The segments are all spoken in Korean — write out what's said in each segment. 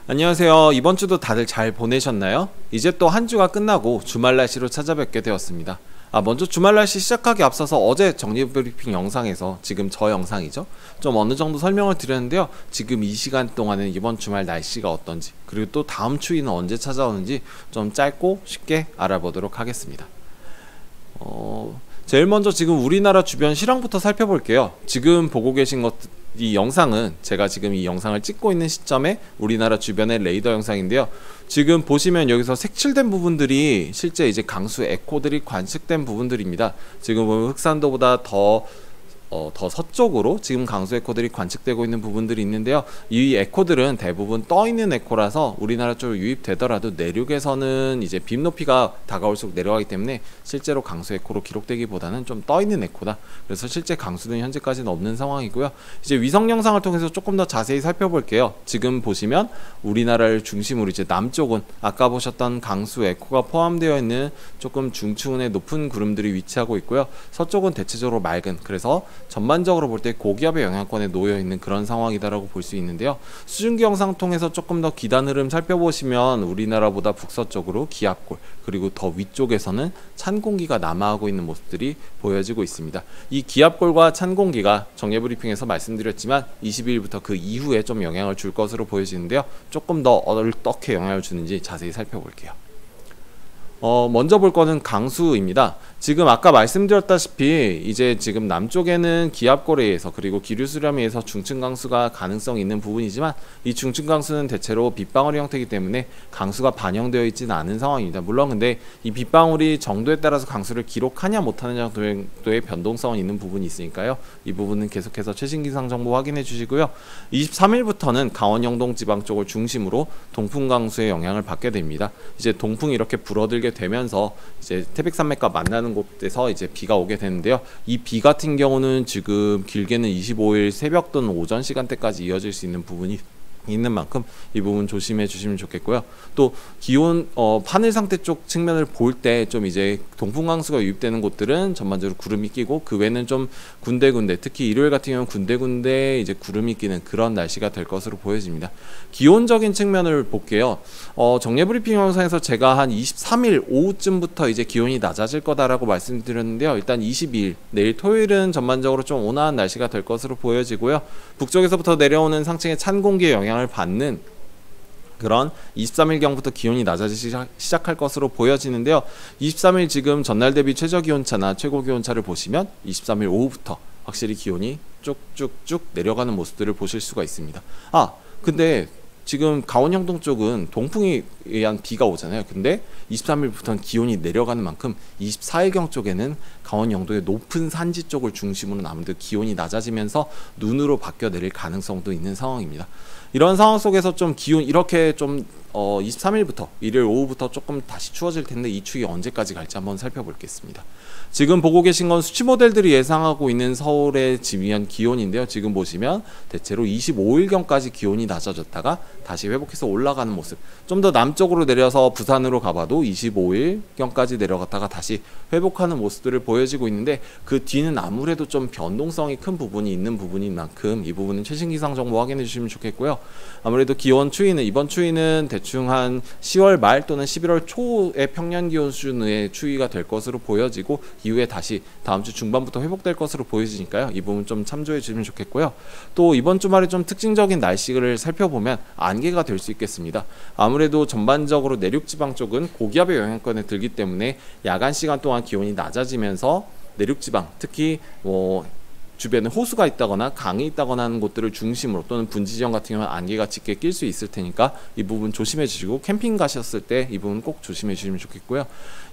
안녕하세요. 이번 주도 다들 잘 보내셨나요? 이제 또 한 주가 끝나고 주말 날씨로 찾아뵙게 되었습니다. 먼저 주말 날씨 시작하기 앞서서 어제 정리 브리핑 영상에서 지금 저 영상이죠. 좀 어느 정도 설명을 드렸는데요. 지금 이 시간 동안은 이번 주말 날씨가 어떤지, 그리고 또 다음 추위는 언제 찾아오는지 좀 짧고 쉽게 알아보도록 하겠습니다. 제일 먼저 지금 우리나라 주변 실황부터 살펴볼게요. 지금 보고 계신 이 영상은 제가 지금 이 영상을 찍고 있는 시점에 우리나라 주변의 레이더 영상인데요. 지금 보시면 여기서 색칠된 부분들이 실제 이제 강수 에코들이 관측된 부분들입니다. 지금 보면 흑산도보다 더 서쪽으로 지금 강수 에코들이 관측되고 있는 부분들이 있는데요. 이 에코들은 대부분 떠있는 에코라서 우리나라 쪽으로 유입되더라도 내륙에서는 이제 빔 높이가 다가올수록 내려가기 때문에 실제로 강수 에코로 기록되기보다는 좀 떠있는 에코다. 그래서 실제 강수는 현재까지는 없는 상황이고요. 이제 위성 영상을 통해서 조금 더 자세히 살펴볼게요. 지금 보시면 우리나라를 중심으로 이제 남쪽은 아까 보셨던 강수 에코가 포함되어 있는 조금 중추운의 높은 구름들이 위치하고 있고요. 서쪽은 대체적으로 맑은, 그래서 전반적으로 볼 때 고기압의 영향권에 놓여 있는 그런 상황이다라고 볼 수 있는데요. 수증기 영상 통해서 조금 더 기단 흐름 살펴보시면 우리나라보다 북서쪽으로 기압골, 그리고 더 위쪽에서는 찬 공기가 남하하고 있는 모습들이 보여지고 있습니다. 이 기압골과 찬 공기가 정례 브리핑에서 말씀드렸지만 22일부터 그 이후에 좀 영향을 줄 것으로 보여지는데요. 조금 더 어떻게 영향을 주는지 자세히 살펴볼게요. 먼저 볼 거는 강수입니다. 지금 아까 말씀드렸다시피 이제 지금 남쪽에는 기압골에 의해서 그리고 기류 수렴에 의해서 중층 강수가 가능성이 있는 부분이지만 이 중층 강수는 대체로 빗방울의 형태이기 때문에 강수가 반영되어 있지는 않은 상황입니다. 물론 근데 이 빗방울이 정도에 따라서 강수를 기록하냐 못하느냐 정도의 변동성은 있는 부분이 있으니까요. 이 부분은 계속해서 최신 기상 정보 확인해 주시고요. 23일부터는 강원 영동 지방 쪽을 중심으로 동풍 강수의 영향을 받게 됩니다. 이제 동풍이 이렇게 불어들게 되면서 이제 태백산맥과 만나는 곳에서 이제 비가 오게 되는데요. 이 비 같은 경우는 지금 길게는 25일 새벽 또는 오전 시간대까지 이어질 수 있는 부분이 있는 만큼 이 부분 조심해 주시면 좋겠고요. 또 기온 하늘 상태 쪽 측면을 볼 때 좀 이제 동풍 강수가 유입되는 곳들은 전반적으로 구름이 끼고 그 외에는 좀 군데군데, 특히 일요일 같은 경우는 군데군데 이제 구름이 끼는 그런 날씨가 될 것으로 보여집니다. 기온적인 측면을 볼게요. 정례 브리핑 영상에서 제가 한 23일 오후쯤부터 이제 기온이 낮아질 거다라고 말씀드렸는데요. 일단 22일 내일 토요일은 전반적으로 좀 온화한 날씨가 될 것으로 보여지고요. 북쪽에서부터 내려오는 상층의 찬 공기의 영향을 받는 그런 23일경부터 기온이 낮아지기 시작할 것으로 보여지는데요. 23일 지금 전날 대비 최저 기온차나 최고 기온차를 보시면 23일 오후부터 확실히 기온이 쭉쭉쭉 내려가는 모습들을 보실 수가 있습니다. 근데 지금 강원 영동 쪽은 동풍에 의한 비가 오잖아요. 근데 23일부터는 기온이 내려가는 만큼 24일경 쪽에는 강원 영동의 높은 산지 쪽을 중심으로 아무래도 기온이 낮아지면서 눈으로 바뀌어 내릴 가능성도 있는 상황입니다. 이런 상황 속에서 좀 기온 이렇게 좀 23일부터 일요일 오후부터 조금 다시 추워질 텐데 이 추위 언제까지 갈지 한번 살펴보겠습니다. 지금 보고 계신 건 수치 모델들이 예상하고 있는 서울의 지미한 기온인데요. 지금 보시면 대체로 25일경까지 기온이 낮아졌다가 다시 회복해서 올라가는 모습. 좀 더 남쪽으로 내려서 부산으로 가봐도 25일경까지 내려갔다가 다시 회복하는 모습들을 보여지고 있는데 그 뒤는 아무래도 좀 변동성이 큰 부분이 있는 부분인 만큼 이 부분은 최신 기상 정보 확인해 주시면 좋겠고요. 아무래도 기온 추이는 이번 추위는 대충 한 10월 말 또는 11월 초의 평년 기온 수준의 추위가 될 것으로 보여지고 이후에 다시 다음 주 중반부터 회복될 것으로 보여지니까요. 이 부분 좀 참조해 주시면 좋겠고요. 또 이번 주말에 좀 특징적인 날씨를 살펴보면 안개가 될 수 있겠습니다. 아무래도 전반적으로 내륙지방 쪽은 고기압의 영향권에 들기 때문에 야간 시간 동안 기온이 낮아지면서 내륙지방 특히 주변에 호수가 있다거나 강이 있다거나 하는 곳들을 중심으로 또는 분지점 같은 경우는 안개가 짙게 낄 수 있을 테니까 이 부분 조심해 주시고 캠핑 가셨을 때 이 부분 꼭 조심해 주시면 좋겠고요.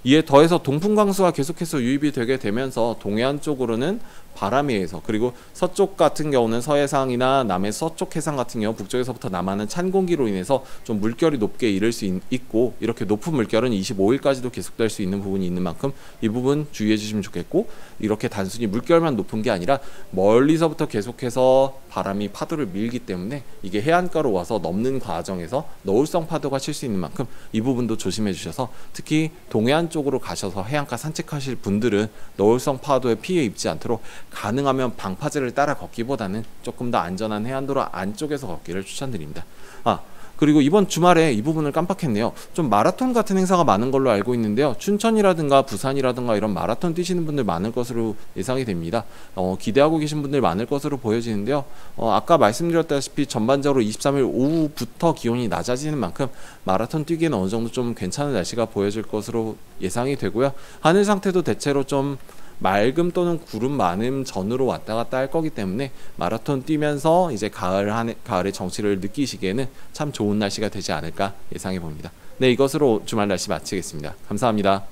이에 더해서 동풍 강수가 계속해서 유입이 되게 되면서 동해안 쪽으로는 바람에 의해서, 그리고 서쪽 같은 경우는 서해상이나 남해 서쪽 해상 같은 경우 북쪽에서부터 남하는 찬 공기로 인해서 좀 물결이 높게 이를 수 있고, 이렇게 높은 물결은 25일까지도 계속될 수 있는 부분이 있는 만큼 이 부분 주의해 주시면 좋겠고, 이렇게 단순히 물결만 높은 게 아니라 멀리서부터 계속해서 바람이 파도를 밀기 때문에 이게 해안가로 와서 넘는 과정에서 너울성 파도가 칠 수 있는 만큼 이 부분도 조심해 주셔서, 특히 동해안 쪽으로 가셔서 해안가 산책하실 분들은 너울성 파도에 피해 입지 않도록 가능하면 방파제를 따라 걷기보다는 조금 더 안전한 해안도로 안쪽에서 걷기를 추천드립니다. 그리고 이번 주말에 이 부분을 깜빡했네요. 좀 마라톤 같은 행사가 많은 걸로 알고 있는데요. 춘천이라든가 부산이라든가 이런 마라톤 뛰시는 분들 많을 것으로 예상이 됩니다. 기대하고 계신 분들 많을 것으로 보여지는데요. 아까 말씀드렸다시피 전반적으로 23일 오후부터 기온이 낮아지는 만큼 마라톤 뛰기에는 어느 정도 좀 괜찮은 날씨가 보여질 것으로 예상이 되고요. 하늘 상태도 대체로 좀 맑음 또는 구름 많음 전으로 왔다 갔다 할 거기 때문에 마라톤 뛰면서 이제 가을의 정취를 느끼시기에는 참 좋은 날씨가 되지 않을까 예상해 봅니다. 네, 이것으로 주말 날씨 마치겠습니다. 감사합니다.